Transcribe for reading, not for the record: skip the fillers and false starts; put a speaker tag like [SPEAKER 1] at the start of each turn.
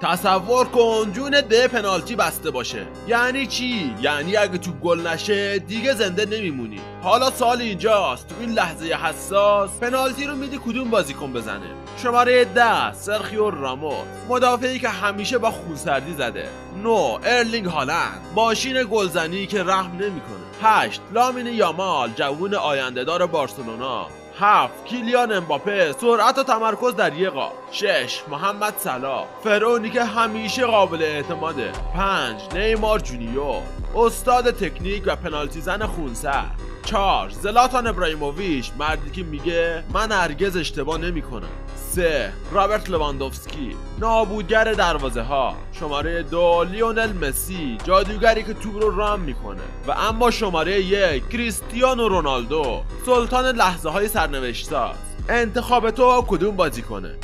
[SPEAKER 1] تصور کن جونت به پنالتی بسته باشه. یعنی چی؟ یعنی اگه تو گل نشه دیگه زنده نمیمونی. حالا سوال اینجاست، تو این لحظه حساس پنالتی رو میدی کدوم بازیکن بزنه؟ شماره 10 سرخیو راموس، مدافعی که همیشه با خونسردی زده. 9 ارلینگ هالند، ماشین گلزنی که رحم نمیکنه. 8 لامین یامال، جوون آینده‌دار بارسلونا. 7 کیلیان امباپه، سرعت و تمرکز در یه قاب. 6 محمد صلاح، فرعونی که همیشه قابل اعتماده. 5 نیمار جونیور، استاد تکنیک و پنالتی زن خونسرد. 4 زلاتان ابراهیموویچ، مردی که میگه من هرگز اشتباه نمیکنم. 3 رابرت لواندوفسکی، نابودگر دروازه ها. شماره 2 لیونل مسی، جادوگری که توپ رو رام میکنه. و اما شماره 1 کریستیانو رونالدو، سلطان لحظه های سرنوشت ساز. انتخاب تو کدوم بازی کنه؟